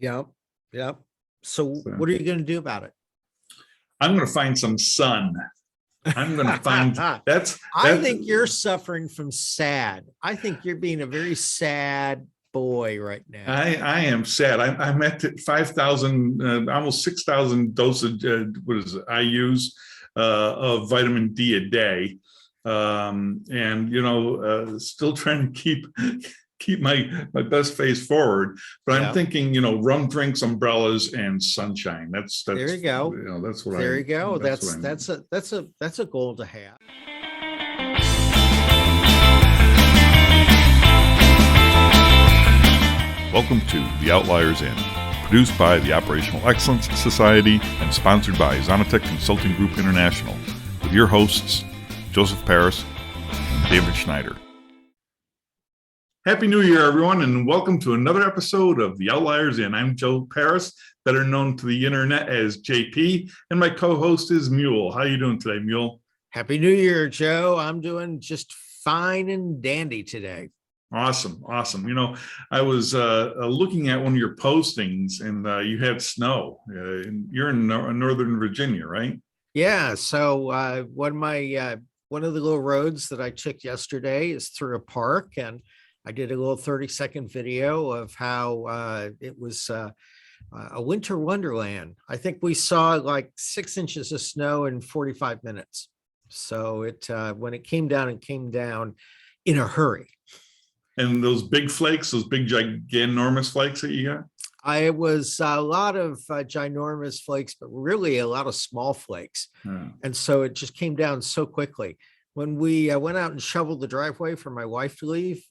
Yep. Yep. So So what are you going to do about it? I'm going to find some sun. I'm going to find that's I think you're suffering from sad. I think you're being a very sad boy right now. I am sad. I'm at 5,000, almost 6,000 dosage. What is it? I use of vitamin D a day, and still trying to keep my best face forward. But I'm thinking, rum drinks, umbrellas, and sunshine. That's there you go. That's what there you go. That's a goal to have. Welcome to The Outliers Inn, produced by the Operational Excellence Society and sponsored by Zonatech Consulting Group International, with your hosts, Joseph Paris and David Schneider. Happy New Year, everyone, and welcome to another episode of The Outliers Inn. I'm Joe Paris, better known to the internet as JP, and my co-host is Mule. How are you doing today, Mule? Happy New Year, Joe. I'm doing just fine and dandy today. Awesome. I was looking at one of your postings, and you had snow. You're in Northern Virginia, right? Yeah. So one of the little roads that I took yesterday is through a park, and I did a little 30-second video of how it was a winter wonderland. I think we saw like 6 inches of snow in 45 minutes. So when it came down in a hurry. And those big flakes, those big ginormous flakes that you got? It was a lot of ginormous flakes, but really a lot of small flakes. Yeah. And so it just came down so quickly. When we went out and shoveled the driveway for my wife to leave,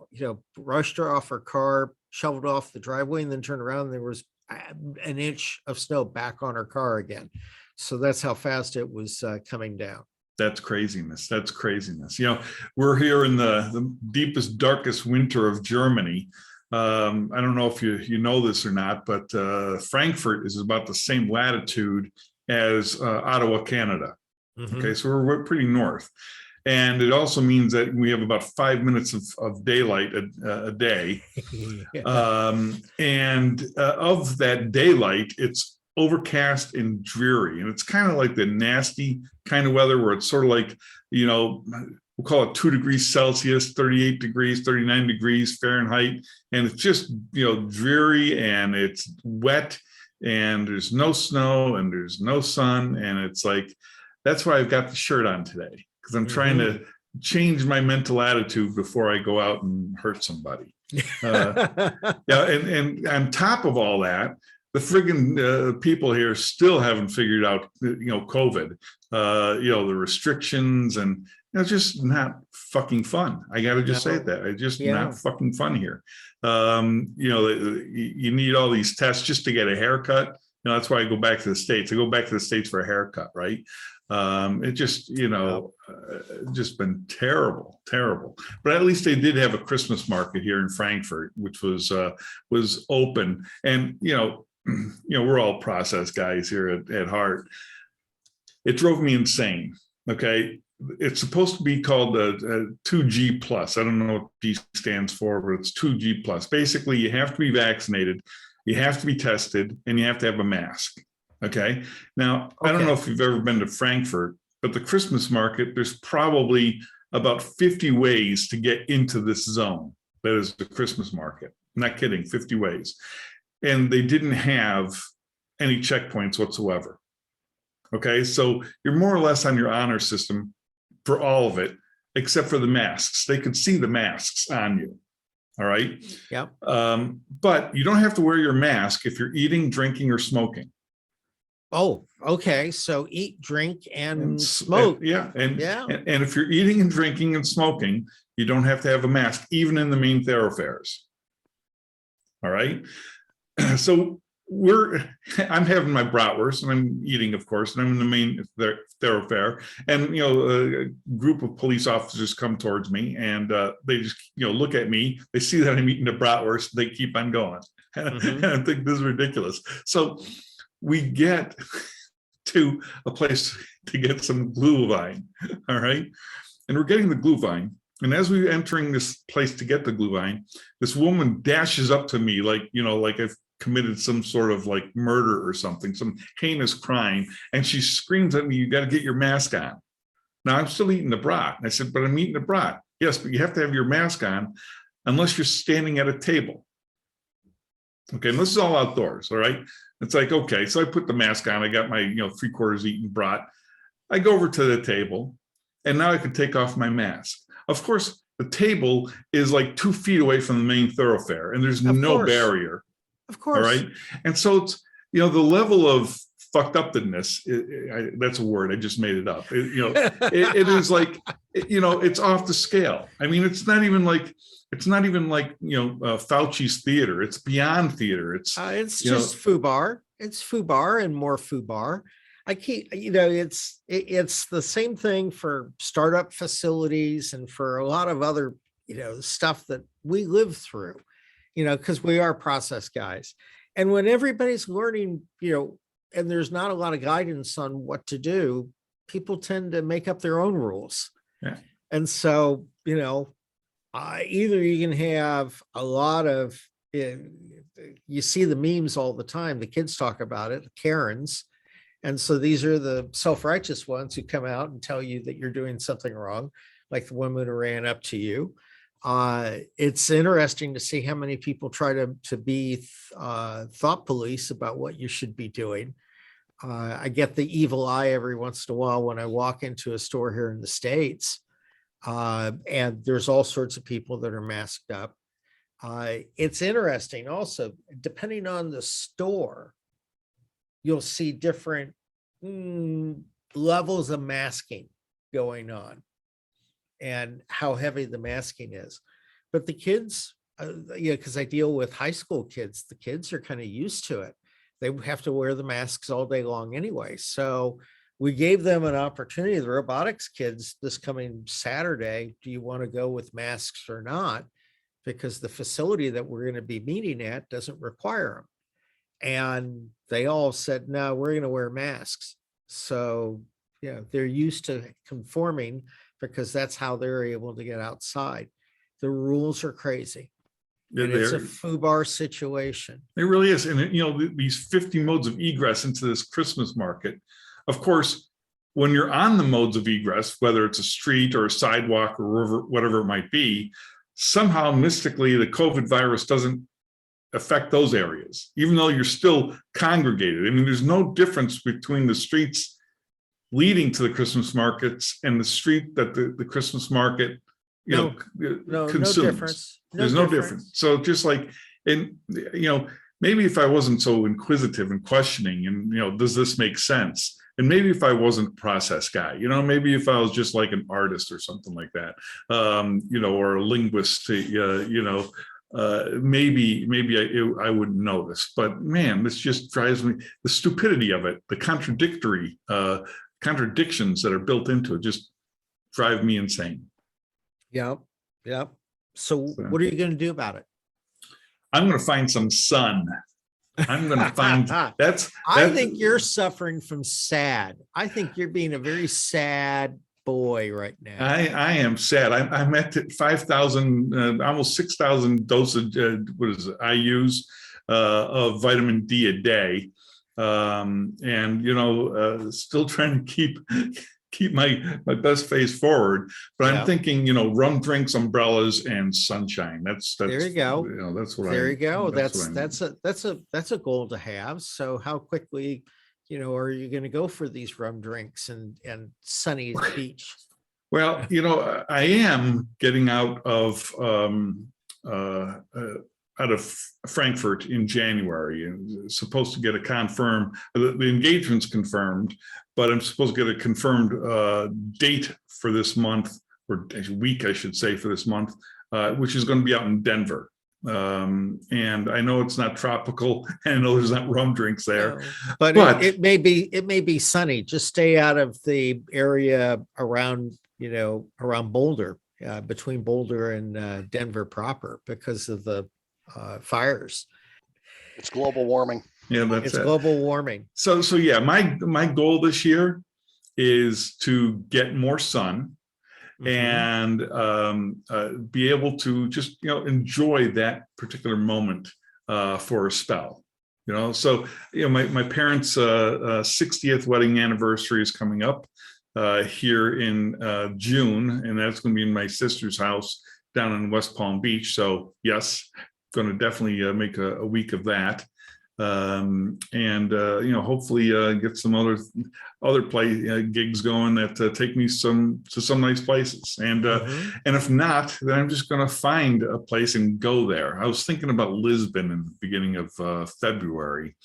rushed her off her car, shoveled off the driveway, and then turned around, and there was an inch of snow back on her car again. So that's how fast it was coming down. That's craziness. We're here in the deepest, darkest winter of Germany. I don't know if you know this or not, but Frankfurt is about the same latitude as Ottawa, Canada. Mm-hmm. Okay, so we're pretty north. And it also means that we have about 5 minutes of daylight a day. And of that daylight, it's overcast and dreary. And it's kind of like the nasty kind of weather where it's sort of like, we'll call it 2 degrees Celsius, 38 degrees, 39 degrees Fahrenheit. And it's just, dreary, and it's wet, and there's no snow, and there's no sun. And it's like, that's why I've got the shirt on today, because I'm trying to change my mental attitude before I go out and hurt somebody. And on top of all that, the friggin' people here still haven't figured out, COVID, the restrictions, and it's just not fucking fun. I got to just say that. It's just not fucking fun here. You need all these tests just to get a haircut. That's why I go back to the States. I go back to the States for a haircut, right? It just, just been terrible. But at least they did have a Christmas market here in Frankfurt, which was open. And, we're all process guys here at heart. It drove me insane. Okay. It's supposed to be called a 2G plus. I don't know what G stands for, but it's 2G plus. Basically, you have to be vaccinated, you have to be tested, and you have to have a mask. Okay. Now, I don't know if you've ever been to Frankfurt, but the Christmas market, there's probably about 50 ways to get into this zone. That is the Christmas market. I'm not kidding, 50 ways. And they didn't have any checkpoints whatsoever. Okay. So you're more or less on your honor system for all of it, except for the masks. They could see the masks on you. All right. Yeah. But you don't have to wear your mask if you're eating, drinking, or smoking. Oh, okay. So eat, drink, and smoke. And if you're eating and drinking and smoking, you don't have to have a mask, even in the main thoroughfares. All right. So I'm having my bratwurst, and I'm eating, of course, and I'm in the main thoroughfare, and a group of police officers come towards me, and they just look at me. They see that I'm eating the bratwurst. They keep on going. And I think this is ridiculous. So we get to a place to get some glühwein, all right? And we're getting the glühwein. And as we're entering this place to get the glühwein, this woman dashes up to me like committed some sort of like murder or something, some heinous crime, and she screams at me, "You got to get your mask on." Now I'm still eating the brat. And I said, "But I'm eating the brat." "Yes, but you have to have your mask on unless you're standing at a table." Okay, and this is all outdoors, all right? It's like, okay, so I put the mask on. I got my, 3/4 eaten brat. I go over to the table, and now I can take off my mask. Of course, the table is like 2 feet away from the main thoroughfare, and there's no barrier. Of course. All right. And so it's, the level of fucked upness, that's a word. I just made it up. It is like, it's off the scale. I mean, it's not even like Fauci's theater. It's beyond theater. It's just FUBAR. It's FUBAR and more FUBAR. It's the same thing for startup facilities and for a lot of other, stuff that we live through, because we are process guys. And when everybody's learning, and there's not a lot of guidance on what to do, people tend to make up their own rules. Yeah. And so, either you can have a lot of, you see the memes all the time, the kids talk about it, Karens. And so these are the self-righteous ones who come out and tell you that you're doing something wrong, like the woman who ran up to you. It's interesting to see how many people try to be thought police about what you should be doing. I get the evil eye every once in a while when I walk into a store here in the States, and there's all sorts of people that are masked up. It's interesting also, depending on the store, you'll see different levels of masking going on and how heavy the masking is. But the kids, because I deal with high school kids, the kids are kind of used to it. They have to wear the masks all day long anyway. So we gave them an opportunity, the robotics kids, this coming Saturday, do you want to go with masks or not? Because the facility that we're going to be meeting at doesn't require them. And they all said, no, we're going to wear masks. So, they're used to conforming because that's how they're able to get outside. The rules are crazy. And it's a FUBAR situation. It really is. And, these 50 modes of egress into this Christmas market. Of course, when you're on the modes of egress, whether it's a street or a sidewalk or river, whatever it might be, somehow mystically the COVID virus doesn't affect those areas, even though you're still congregated. I mean, there's no difference between the streets leading to the Christmas markets and the street that the Christmas market, consumes. No difference. There's no difference. So just like, and, maybe if I wasn't so inquisitive and questioning and, does this make sense? And maybe if I wasn't a process guy, maybe if I was just like an artist or something like that, or a linguist, maybe I wouldn't notice. But man, this just drives me, the stupidity of it, the contradictions that are built into it just drive me insane. Yep. So what are you going to do about it? I'm going to find some sun. I'm going to find I think you're suffering from sad. I think you're being a very sad boy right now. I am sad. I'm at 5,000, almost 6,000 dosage, IUs of vitamin D a day. Still trying to keep my best face forward, but I'm thinking, rum drinks, umbrellas, and sunshine. That's there you go. That's what there you go. That's a goal to have. So how quickly, are you going to go for these rum drinks and sunny beach? Well, I am getting out of Frankfurt in January, and supposed to get a the engagement's confirmed, but I'm supposed to get a confirmed date for this month, or week, I should say, for this month, which is going to be out in Denver. And I know it's not tropical, and I know there's not rum drinks there, but it may be sunny. Just stay out of the area around Boulder, between Boulder and Denver proper, because of the fires. It's global warming. Yeah, it's global warming. So yeah, my goal this year is to get more sun, and be able to just enjoy that particular moment for a spell. So my parents' 60th wedding anniversary is coming up here in June, and that's going to be in my sister's house down in West Palm Beach. So yes, going to definitely make a week of that, and hopefully get some other play gigs going that take me to some nice places. And and if not, then I'm just going to find a place and go there. I was thinking about Lisbon in the beginning of February,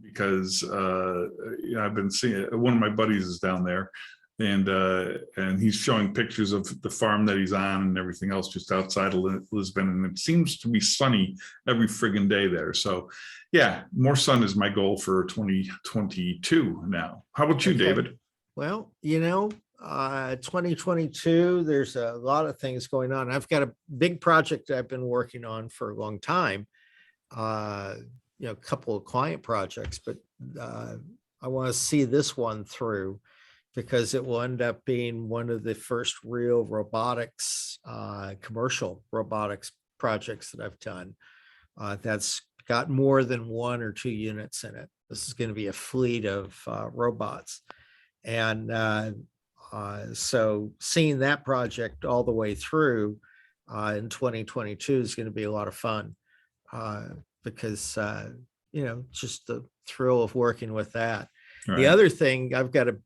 because I've been seeing one of my buddies is down there. And he's showing pictures of the farm that he's on and everything else just outside of Lisbon. And it seems to be sunny every friggin' day there. So yeah, more sun is my goal for 2022 now. How about you, David? Well, 2022, there's a lot of things going on. I've got a big project I've been working on for a long time. A couple of client projects, but I want to see this one through, because it will end up being one of the first real robotics, commercial robotics projects that I've done. That's got more than 1 or 2 units in it. This is going to be a fleet of robots. And so seeing that project all the way through in 2022 is going to be a lot of fun, because, just the thrill of working with that. Right. The other thing, I've got a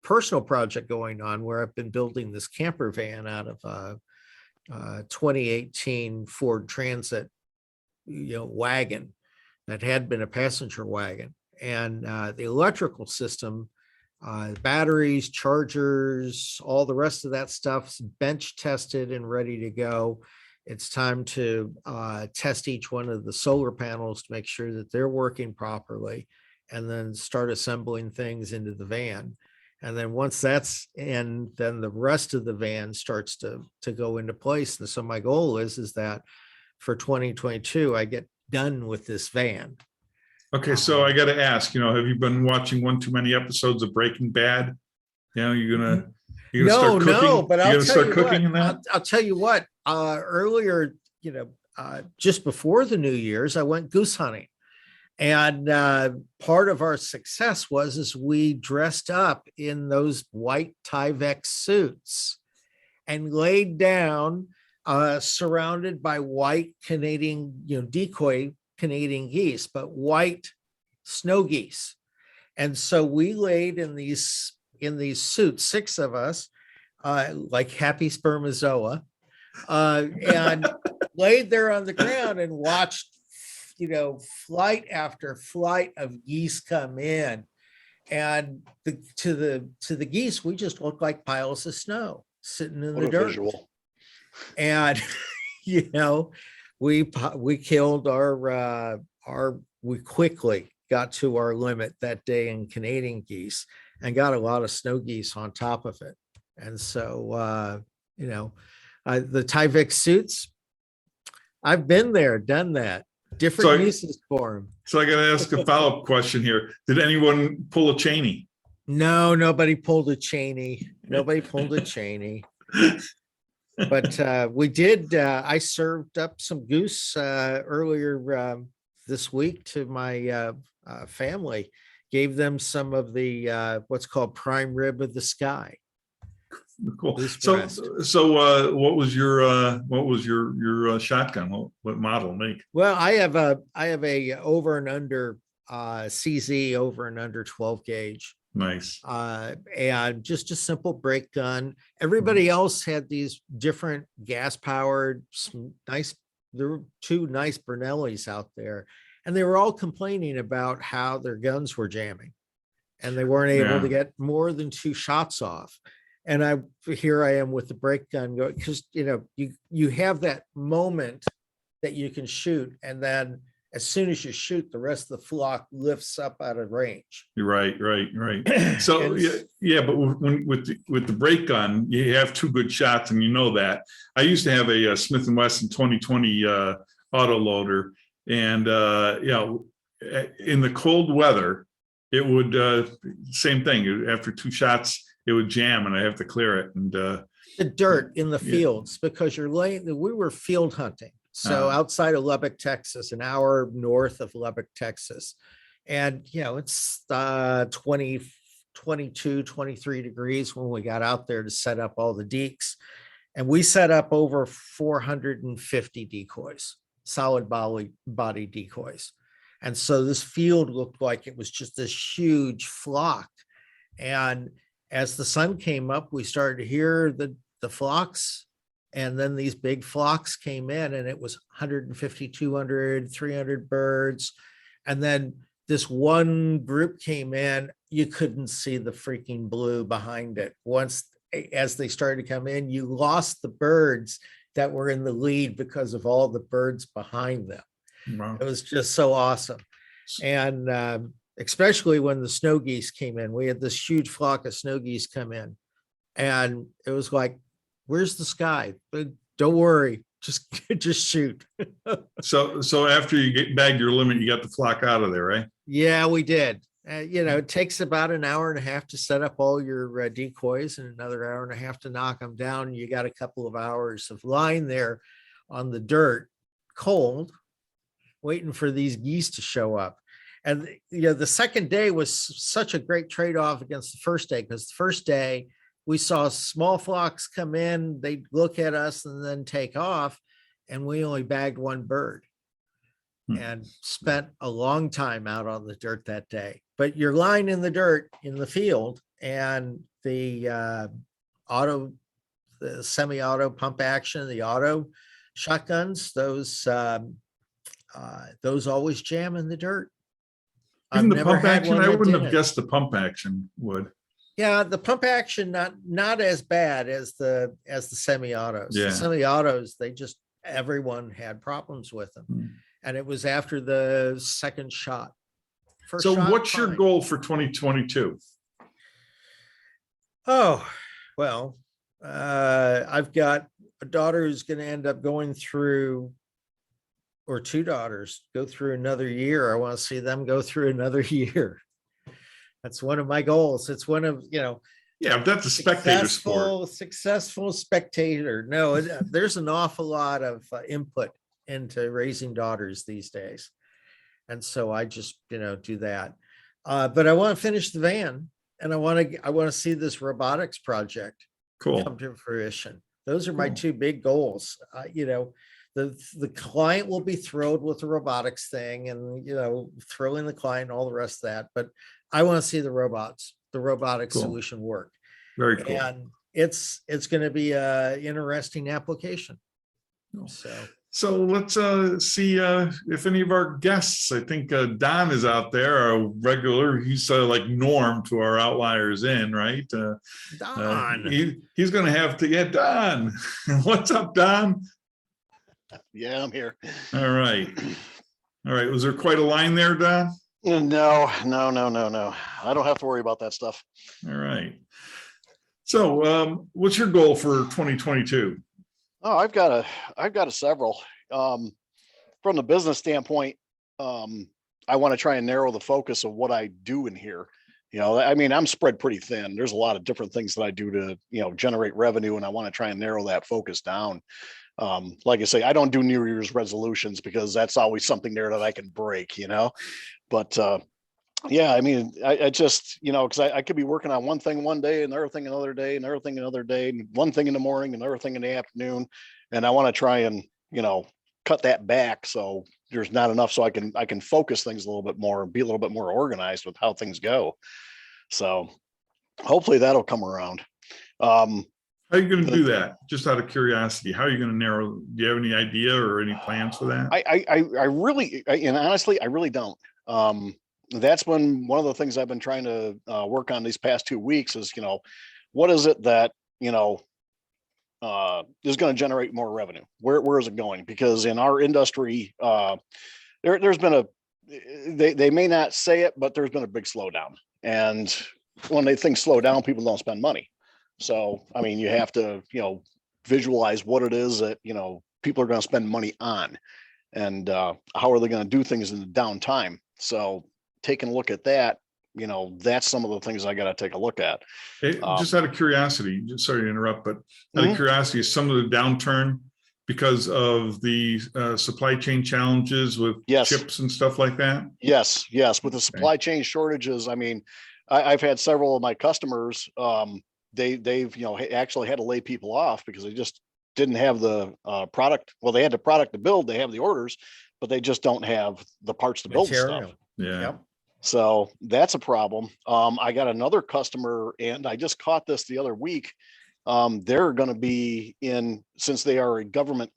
personal project going on where I've been building this camper van out of 2018 Ford Transit, wagon that had been a passenger wagon, and the electrical system, batteries, chargers, all the rest of that stuff's bench tested and ready to go. It's time to test each one of the solar panels to make sure that they're working properly, and then start assembling things into the van. And then once that's in, then the rest of the van starts to go into place. And so my goal is that for 2022, I get done with this van. Okay, so I got to ask, have you been watching one too many episodes of Breaking Bad? You're gonna start cooking. No, but I'll tell you what. Earlier, just before the New Year's, I went goose hunting. And part of our success was we dressed up in those white Tyvek suits and laid down, surrounded by white Canadian, decoy Canadian geese, but white snow geese. And so we laid in these suits, 6 of us, like happy spermazoa, and laid there on the ground and watched flight after flight of geese come in, and to the geese, we just look like piles of snow sitting in the dirt. Visual. And we killed we quickly got to our limit that day in Canadian geese and got a lot of snow geese on top of it. And so the Tyvek suits, I've been there, done that. Different uses for them. So I got to ask a follow-up question here. Did anyone pull a Cheney? No, nobody pulled a Cheney. Nobody pulled a Cheney. But we did. I served up some goose earlier this week to my family. Gave them some of the what's called prime rib of the sky. Cool. So what was your shotgun? What model make? Well, I have a over and under CZ over and under 12 gauge. Nice. And just a simple brake gun. Everybody else had these different gas powered, nice. There were 2 nice Brunellis out there, and they were all complaining about how their guns were jamming, and they weren't able to get more than 2 shots off. And here I am with the brake gun going, because you have that moment that you can shoot, and then as soon as you shoot, the rest of the flock lifts up out of range. You're right. So but with the brake gun, you have 2 good shots, and that. I used to have a Smith & Wesson 2020 auto loader, and in the cold weather, it would same thing. After 2 shots, it would jam, and I have to clear it. And the dirt in the fields, because we were field hunting. So outside of Lubbock, Texas, an hour north of Lubbock, Texas. And, it's 20, 22, 23 degrees when we got out there to set up all the deeks. And we set up over 450 decoys, solid body decoys. And so this field looked like it was just this huge flock. And as the sun came up, we started to hear the flocks. And then these big flocks came in, and it was 150, 200, 300 birds. And then this one group came in, you couldn't see the freaking blue behind it. As they started to come in, you lost the birds that were in the lead because of all the birds behind them. Wow. It was just so awesome. And especially when the snow geese came in, we had this huge flock of snow geese come in, and it was like, where's the sky? But don't worry, just shoot. So after you bagged your limit, you got the flock out of there, right? Yeah, we did. It takes about an hour and a half to set up all your decoys, and another hour and a half to knock them down. You got a couple of hours of lying there on the dirt, cold, waiting for these geese to show up. And the second day was such a great trade-off against the first day, because the first day we saw small flocks come in, they'd look at us and then take off, and we only bagged one bird and spent a long time out on the dirt that day. But you're lying in the dirt in the field, and the semi-auto pump action, the auto shotguns, those always jam in the dirt. Even the pump action, I wouldn't have guessed the pump action would. Yeah, the pump action not as bad as the semi-autos. Yeah. The semi-autos, everyone had problems with them. And it was after the second shot. So what's your goal for 2022? Oh, well, I've got a daughter who's going to end up going through, or two daughters go through another year. I want to see them go through another year. That's one of my goals. It's one of, Yeah, that's a spectator sport. Successful spectator. No, there's an awful lot of input into raising daughters these days. And so I just, do that. But I want to finish the van, and I want to see this robotics project come to fruition. Those are my two big goals. The client will be thrilled with the robotics thing, and, thrilling the client and all the rest of that. But I want to see the robotic solution work. Very cool. And it's going to be an interesting application. So let's see if any of our guests, I think Don is out there, a regular. He's like Norm to our Outliers Inn, right? Don. He's going to have to get Don. What's up, Don? Yeah, I'm here. All right. Was there quite a line there, Don? No. I don't have to worry about that stuff. All right. So what's your goal for 2022? Oh, I've got several. From the business standpoint, I want to try and narrow the focus of what I do in here. I'm spread pretty thin. There's a lot of different things that I do to, generate revenue, and I want to try and narrow that focus down. Like I say, I don't do New Year's resolutions because that's always something there that I can break, but, yeah, I just, because I could be working on one thing one day, another thing another day, another thing another day, and one thing in the morning, another thing in the afternoon. And I want to try and, cut that back so there's not enough, so I can focus things a little bit more and be a little bit more organized with how things go. So hopefully that'll come around. How are you going to do that? Just out of curiosity, how are you going to narrow? Do you have any idea or any plans for that? I really, and honestly, I really don't. That's one of the things I've been trying to work on these past 2 weeks is, what is it that, is going to generate more revenue? Where is it going? Because in our industry, there's been they may not say it, but there's been a big slowdown. And when things slow down, people don't spend money. So, you have to, visualize what it is that, people are going to spend money on, and how are they going to do things in the downtime. So taking a look at that, that's some of the things I got to take a look at. Hey, just out of curiosity, sorry to interrupt, but out of curiosity, some of the downturn because of the supply chain challenges with Yes. chips and stuff like that? Yes, with the supply chain shortages, I mean, I've had several of my customers, they've, actually had to lay people off because they just didn't have the product. Well, they had the product to build, they have the orders, but they just don't have the parts to build the stuff. Material. Yeah. Yep. So that's a problem. I got another customer, and I just caught this the other week. They're going to be since they are a government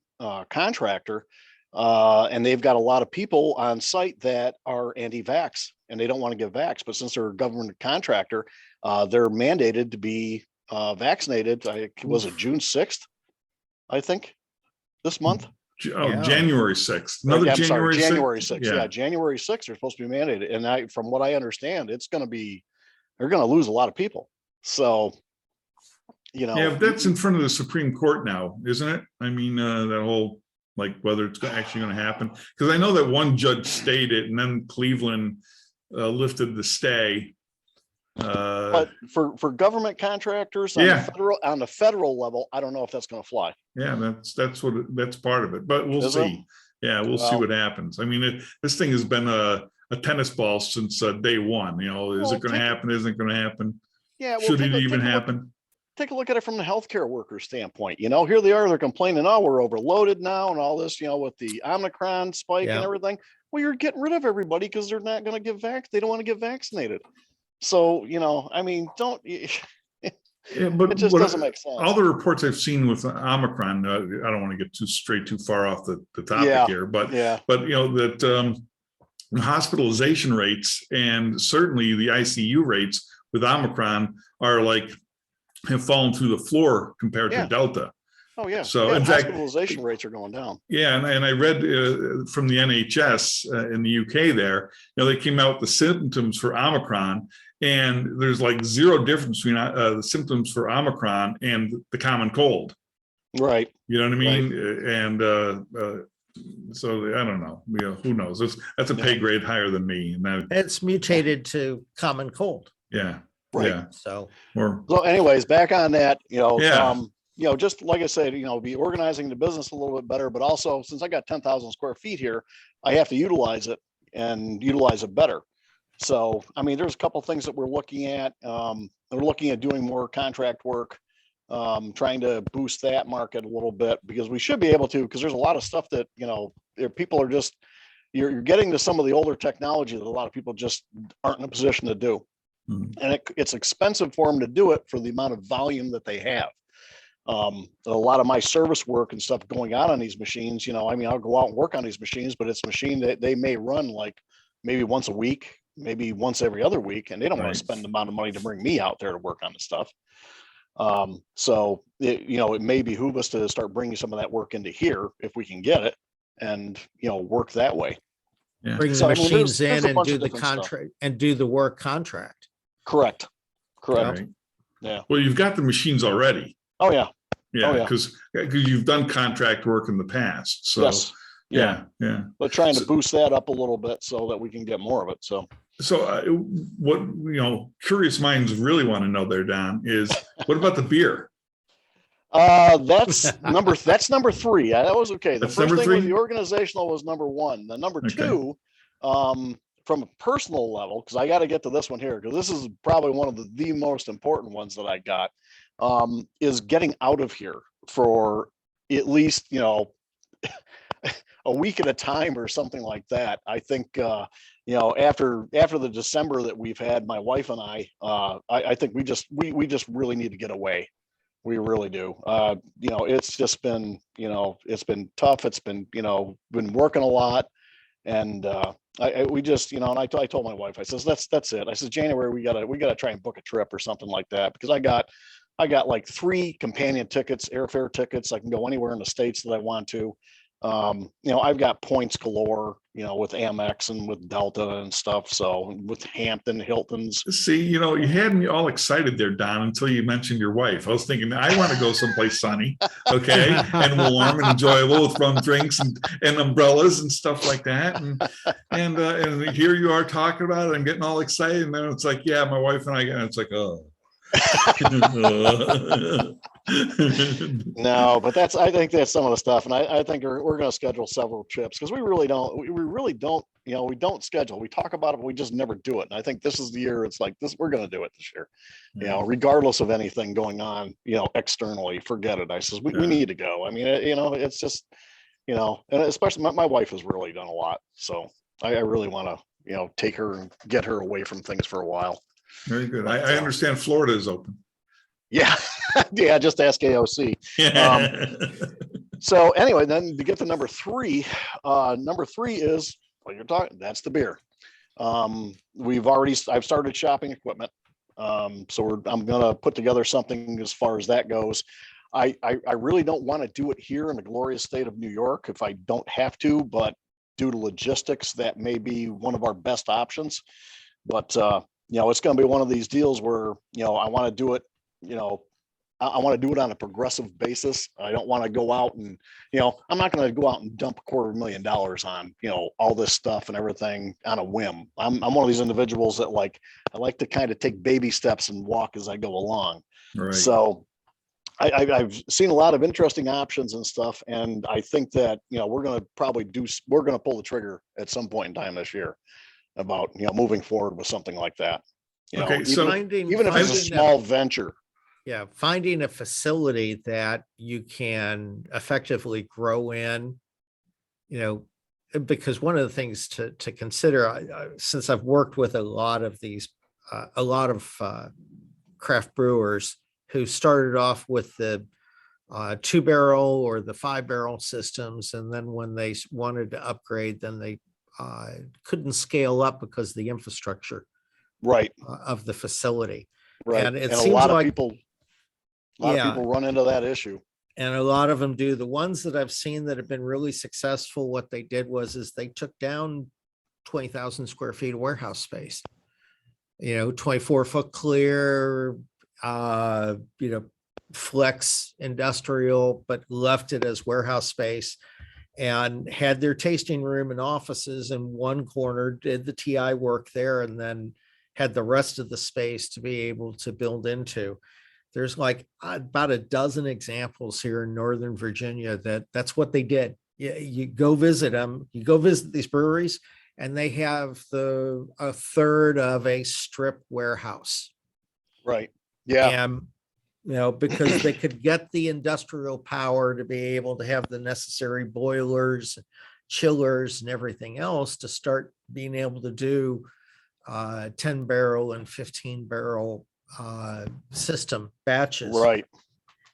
contractor, and they've got a lot of people on site that are anti-vax and they don't want to give vax, but since they're a government contractor, they're mandated to be vaccinated. Was it June 6th? I think this month. Oh, January 6th. Another I'm sorry, January 6th. 6th. Yeah, January 6th, they're supposed to be mandated. And from what I understand, they're going to lose a lot of people. So, Yeah, but that's in front of the Supreme Court now, isn't it? I mean, that whole, like, whether it's actually going to happen. Because I know that one judge stayed it, and then Cleveland lifted the stay. But for government contractors on the federal level, I don't know if that's going to fly. Yeah, that's part of it, but we'll see. Yeah, we'll see what happens. I mean, this thing has been a tennis ball since day one. Is it going to happen? Isn't it going to happen? Yeah. Well, should it even happen? Take a look at it from the healthcare worker standpoint. Here they are, they're complaining, oh, we're overloaded now and all this, with the Omicron spike and everything. Well, you're getting rid of everybody because they're not going to give they don't want to get vaccinated. So, I mean, but it just doesn't make sense. All the reports I've seen with Omicron, I don't want to get too far off the topic here, but that hospitalization rates and certainly the ICU rates with Omicron have fallen through the floor compared to Delta. Oh yeah. So in fact, hospitalization rates are going down. Yeah, and I read from the NHS in the UK there, they came out with the symptoms for Omicron, and there's zero difference between the symptoms for Omicron and the common cold. Right. You know what I mean? Right. And so I don't know. Who knows? That's a pay grade higher than me. And it's mutated to common cold. Yeah. Right. Yeah. So anyways, back on that, just like I said, be organizing the business a little bit better, but also since I got 10,000 square feet here, I have to utilize it and utilize it better. So, I mean, there's a couple of things that we're looking at. We're looking at doing more contract work, trying to boost that market a little bit because we should be able to, because there's a lot of stuff that, people are just, you're getting to some of the older technology that a lot of people just aren't in a position to do. And it's expensive for them to do it for the amount of volume that they have. A lot of my service work and stuff going on these machines, I'll go out and work on these machines, but it's a machine that they may run maybe once a week, maybe once every other week, and they don't want to spend the amount of money to bring me out there to work on the stuff. So it may behoove us to start bringing some of that work into here if we can get it and, work that way. Yeah. Bring the machines in and do the contract and do the work contract. Correct. Right. Yeah. Well, you've got the machines already. Oh yeah. Yeah. Because you've done contract work in the past. So yes. Yeah. But trying to boost that up a little bit so that we can get more of it. So what, curious minds really want to know there, Don, is what about the beer? That's number 3. That was okay. The first thing with the organizational was number 1. The number 2, from a personal level, because I got to get to this one here, because this is probably one of the most important ones that I got, is getting out of here for at least, a week at a time or something like that. I think, after the December that we've had, my wife and I think we just really need to get away. We really do. It's just been, it's been tough. It's been, been working a lot. And we just, and I told my wife, I says, that's it. I said, January, we gotta try and book a trip or something like that, because I got 3 companion tickets, airfare tickets. I can go anywhere in the States that I want to. I've got points galore, with Amex and with Delta and stuff. So with Hampton, Hilton's. See, you had me all excited there, Don, until you mentioned your wife. I was thinking, I want to go someplace sunny, okay, and warm and enjoyable with rum drinks and umbrellas and stuff like that. And here you are talking about it. I'm getting all excited, and then it's like, yeah, my wife and I, and it's like, oh. No, but I think that's some of the stuff. And I think we're going to schedule several trips because we really don't, we don't schedule. We talk about it, but we just never do it. And I think this is the year it's like this, we're going to do it this year, regardless of anything going on, externally, forget it. I says, we need to go. I mean, it's just, and especially my wife has really done a lot. So I really want to, take her and get her away from things for a while. Very good. I understand Florida is open. Yeah. Yeah. Just ask AOC. So anyway, then to get to number three is what you're talking. That's the beer. I've started shopping equipment. So I'm going to put together something as far as that goes. I really don't want to do it here in the glorious state of New York if I don't have to, but due to logistics, that may be one of our best options. But, it's going to be one of these deals where, I want to do it, I want to do it on a progressive basis. I don't want to go out and, I'm not going to go out and dump $250,000 on, all this stuff and everything on a whim. I'm one of these individuals that I like to kind of take baby steps and walk as I go along. Right. So I've seen a lot of interesting options and stuff. And I think that, we're going to pull the trigger at some point in time this year about, moving forward with something like that. Okay, so even if it's a small venture. Yeah, finding a facility that you can effectively grow in, because one of the things to consider, since I've worked with a lot of craft brewers who started off with the 2-barrel or the 5-barrel systems, and then when they wanted to upgrade, then they couldn't scale up because of the infrastructure of the facility. Right, and a lot of people run into that issue. And a lot of them do. The ones that I've seen that have been really successful, what they did is they took down 20,000 square feet of warehouse space, 24-foot clear, flex industrial, but left it as warehouse space and had their tasting room and offices in one corner, did the TI work there, and then had the rest of the space to be able to build into. There's about a dozen examples here in Northern Virginia that's what they did. You go visit them, you go visit these breweries, and they have a third of a strip warehouse. Right. Yeah. And, because they could get the industrial power to be able to have the necessary boilers, chillers, and everything else to start being able to do 10-barrel and 15-barrel system batches. Right.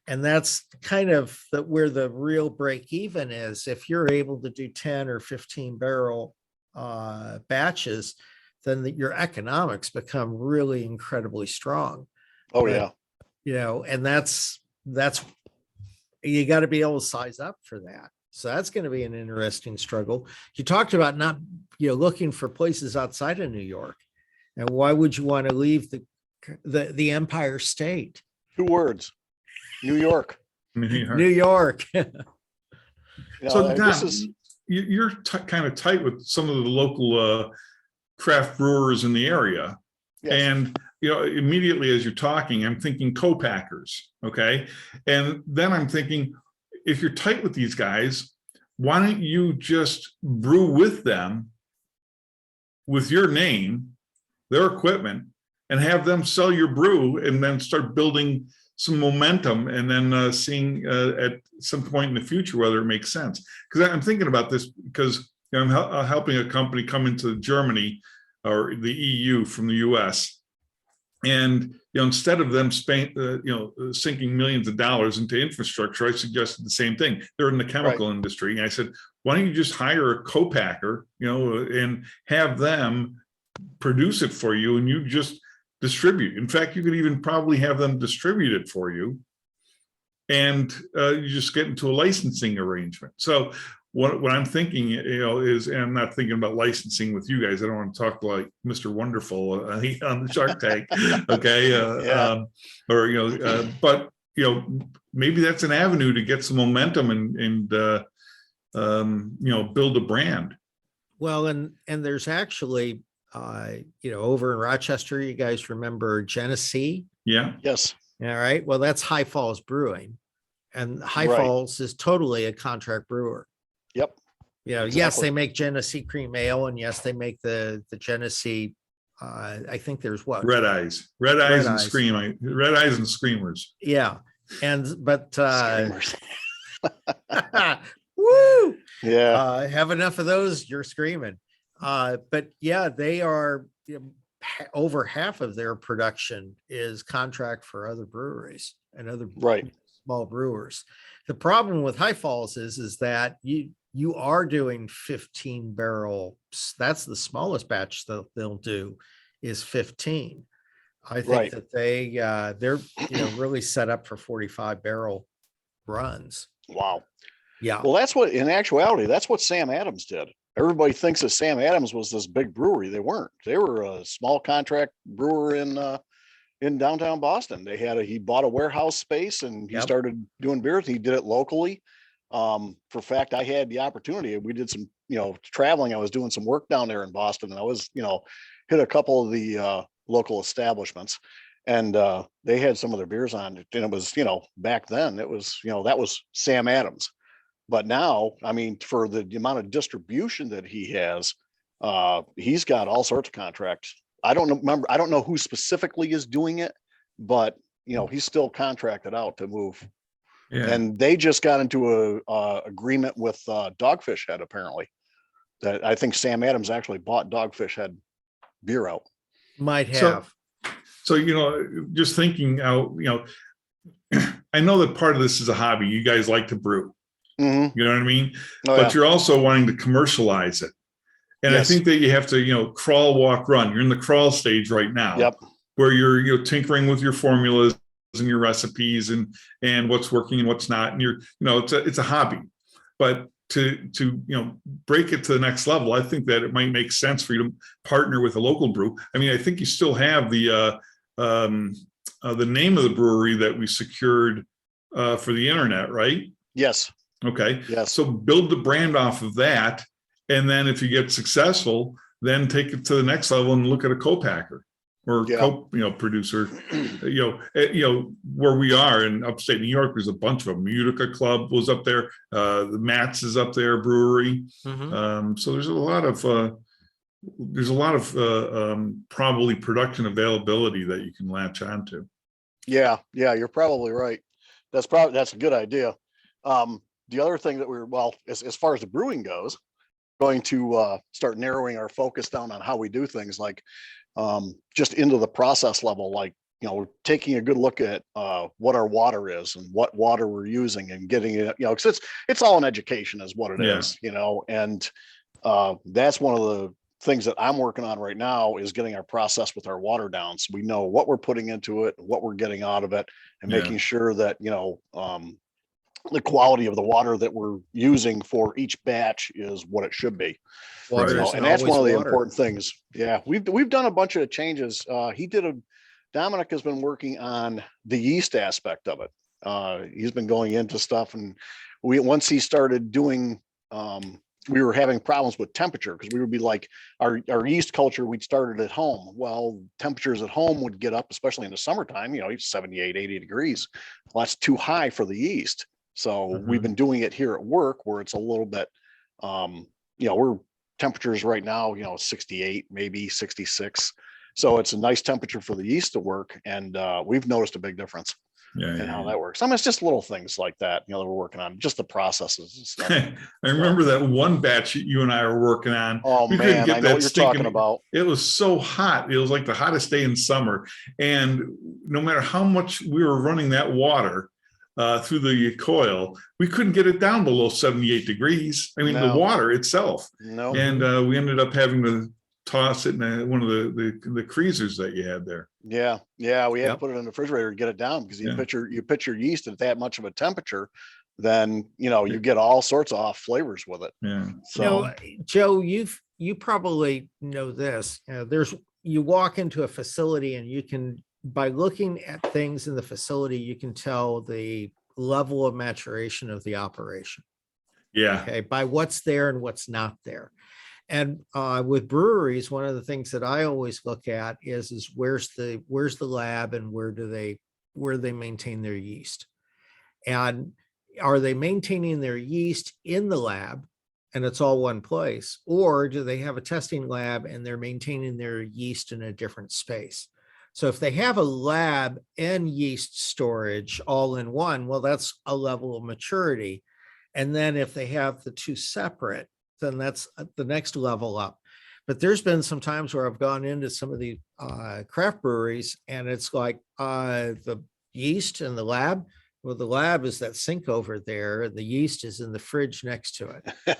And that's kind of where the real break even is. If you're able to do 10 or 15-barrel batches, then your economics become really incredibly strong. Oh, yeah. And that's you got to be able to size up for that. So that's going to be an interesting struggle. You talked about not, looking for places outside of New York. And why would you want to leave the Empire State? 2 words, New York. New York. So Don, you're kind of tight with some of the local craft brewers in the area. Yes. And, immediately as you're talking, I'm thinking co-packers. Okay. And then I'm thinking, if you're tight with these guys, why don't you just brew with them with your name, their equipment, and have them sell your brew, and then start building some momentum, and then seeing at some point in the future whether it makes sense. Because I'm thinking about this because I'm helping a company come into Germany or the EU from the US. And instead of them sinking millions of dollars into infrastructure, I suggested the same thing. They're in the chemical industry, and I said, why don't you just hire a co-packer, and have them produce it for you, and you just distribute. In fact, you could even probably have them distribute it for you, and you just get into a licensing arrangement. So what I'm thinking, is, and I'm not thinking about licensing with you guys. I don't want to talk like Mr. Wonderful on the Shark Tank, okay? But maybe that's an avenue to get some momentum and build a brand. Well, and there's actually, over in Rochester, you guys remember Genesee? Yeah. Yes. All right. Well, that's High Falls Brewing. And High Right. Falls is totally a contract brewer. Yep. You know, yes, Exactly. they make Genesee cream ale, and yes, they make the Genesee. I think there's what? Red eyes and red eyes and screamers. Yeah. But Screamers. woo! Yeah. Have enough of those, you're screaming. But yeah, they are, over half of their production is contract for other breweries and other Right. small brewers. The problem with High Falls is that you are doing 15 barrel. That's the smallest batch that they'll do is 15. I think Right. that they're really set up for 45 barrel runs. Wow. Yeah. Well, that's what, in actuality, that's what Sam Adams did. Everybody thinks that Sam Adams was this big brewery. They weren't. They were a small contract brewer in downtown Boston. He bought a warehouse space and he Yep. started doing beers. He did it locally. For fact, I had the opportunity. We did some, traveling. I was doing some work down there in Boston, and I was, hit a couple of the local establishments, and they had some of their beers on it. And it was, back then it was, that was Sam Adams. But now, I mean, for the amount of distribution that he has, he's got all sorts of contracts. I don't know who specifically is doing it, but he's still contracted out to move. Yeah. And they just got into a agreement with Dogfish Head, apparently. That I think Sam Adams actually bought Dogfish Head beer out. Might So- have. So, just thinking out, I know that part of this is a hobby. You guys like to brew, Mm-hmm. you know what I mean? Oh, But yeah. you're also wanting to commercialize it. And Yes. I think that you have to, crawl, walk, run. You're in the crawl stage right now. Yep. Where you're tinkering with your formulas and your recipes and what's working and what's not. And it's a hobby. But to break it to the next level, I think that it might make sense for you to partner with a local brew. I mean, I think you still have the name of the brewery that we secured for the internet, right? Yes. Okay. Yes. So build the brand off of that. And then if you get successful, then take it to the next level and look at a co-packer or Yeah. producer, where we are in upstate New York, there's a bunch of them. Utica Club was up there. The Mats is up there, brewery. Mhm. So there's a lot of probably production availability that you can latch onto. Yeah. Yeah. You're probably right. That's a good idea. The other thing that as far as the brewing goes, going to start narrowing our focus down on how we do things, like just into the process level, like, we're taking a good look at what our water is and what water we're using and getting it, because it's all an education is what it is, and that's one of the things that I'm working on right now is getting our process with our water down. So we know what we're putting into it, what we're getting out of it, and making sure that, the quality of the water that we're using for each batch is what it should be. Water is And that's one of the water. important things. Yeah. We've done a bunch of changes. Dominic has been working on the yeast aspect of it. He's been going into stuff, and once he started doing, we were having problems with temperature because we would be like our yeast culture, we'd started at home. Well, temperatures at home would get up, especially in the summertime, 78, 80 degrees. Well, that's too high for the yeast. So we've been doing it here at work where it's a little bit, we're temperatures right now, 68, maybe 66. So it's a nice temperature for the yeast to work. And we've noticed a big difference in how that works. I mean, it's just little things like that, that we're working on, just the processes and stuff. I remember that one batch that you and I were working on. Oh We couldn't man, get I know that what you're stinking- talking about. It was so hot. It was like the hottest day in summer. And no matter how much we were running that water through the coil, we couldn't get it down below 78 degrees. I mean, the No. water itself. No. And we ended up having to toss it in one of the freezers that you had there. Yeah. Yeah. We had to Yep. put it in the refrigerator to get it down because Yeah. you pitch your yeast at that much of a temperature, then, you get all sorts of off flavors with it. Yeah. So Joe, you probably know this. You walk into a facility and you can, by looking at things in the facility, you can tell the level of maturation of the operation. Yeah. Okay, by what's there and what's not there. And with breweries, one of the things that I always look at is where's the lab and where do they where they maintain their yeast. And are they maintaining their yeast in the lab and it's all one place? Or do they have a testing lab and they're maintaining their yeast in a different space? So if they have a lab and yeast storage all in one, well, that's a level of maturity. And then if they have the two separate, then that's the next level up. But there's been some times where I've gone into some of the craft breweries and it's like the yeast in the lab. Well, the lab is that sink over there, and the yeast is in the fridge next to it.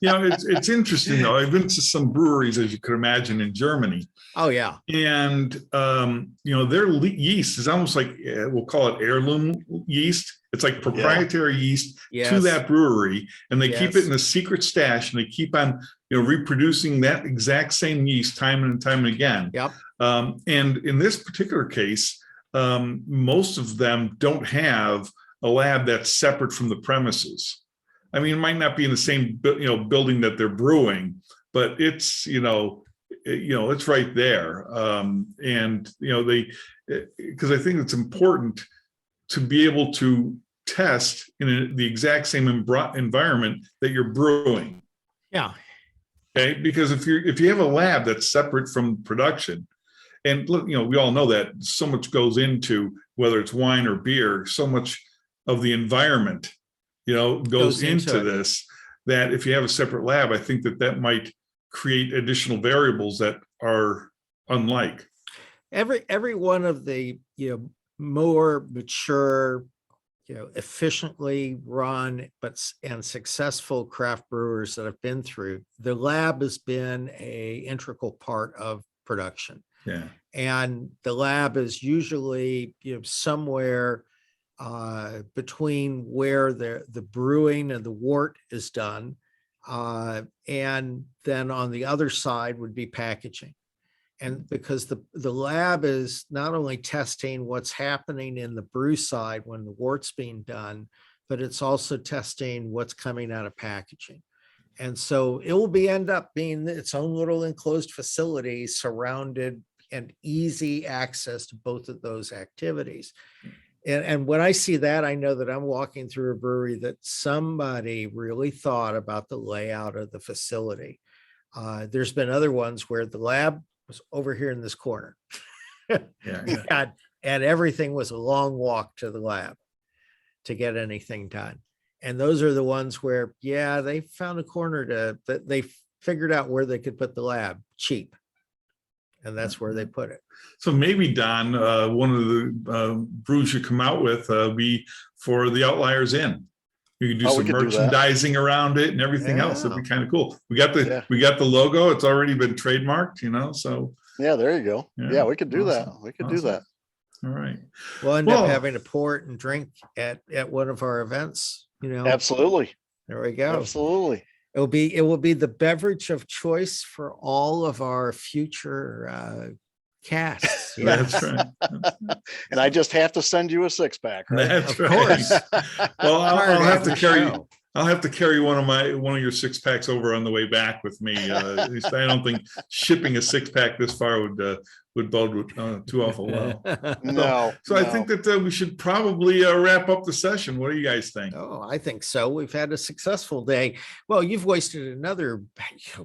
It's interesting though. I've been to some breweries, as you could imagine, in Germany. Oh yeah. And their yeast is almost like we'll call it heirloom yeast. It's like proprietary yeast to that brewery, and they keep it in a secret stash, and they keep on reproducing that exact same yeast time and time and again. Yep. And in this particular case, most of them don't have a lab that's separate from the premises. I mean, it might not be in the same building that they're brewing, but it's it's right there. And they, because I think it's important to be able to test in the exact same environment that you're brewing. Yeah. Okay. Because if you have a lab that's separate from production, and we all know that so much goes into whether it's wine or beer, so much of the environment, goes into this, that if you have a separate lab, I think that might create additional variables that are unlike. Every one of the more mature, efficiently run and successful craft brewers that I've been through, the lab has been a integral part of production. Yeah. And the lab is usually somewhere between where the brewing and the wort is done, and then on the other side would be packaging. And because the lab is not only testing what's happening in the brew side when the wort's being done, but it's also testing what's coming out of packaging. And so it will end up being its own little enclosed facility, surrounded and easy access to both of those activities. And when I see that, I know that I'm walking through a brewery that somebody really thought about the layout of the facility. There's been other ones where the lab was over here in this corner. And everything was a long walk to the lab to get anything done. And those are the ones where, they found a corner that they figured out where they could put the lab cheap. And that's where they put it. So maybe, Don, one of the brews you come out with be for the Outliers Inn. You can do some merchandising around it and everything else. It'd be kind of cool. We got the logo. It's already been trademarked, so. Yeah, there you go. Yeah, we could do that. We could do that. All right. We'll end up having a pour and drink at one of our events, Absolutely. There we go. Absolutely. It will be the beverage of choice for all of our future casts. That's right. And I just have to send you a 6-pack, right? That's Of right. course. Well, I'll have to carry. I'll have to carry one of your 6-packs over on the way back with me. At least I don't think shipping a 6-pack this far would bode too awful well. No. So I think that we should probably wrap up the session. What do you guys think? Oh, I think so. We've had a successful day. Well, you've wasted another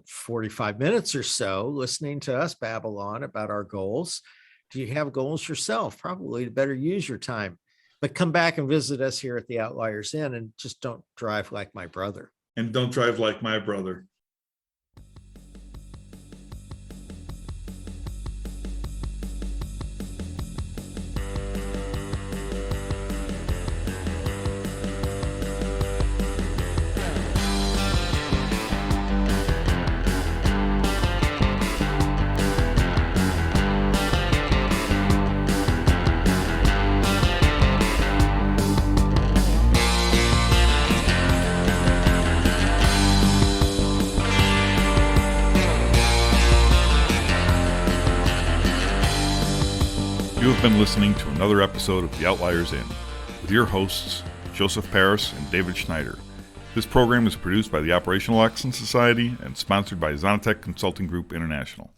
45 minutes or so listening to us babble on about our goals. Do you have goals yourself? Probably better use your time. But come back and visit us here at the Outliers Inn, and just don't drive like my brother. And don't drive like my brother. You have been listening to another episode of The Outliers Inn with your hosts, Joseph Paris and David Schneider. This program is produced by the Operational Excellence Society and sponsored by Zonatech Consulting Group International.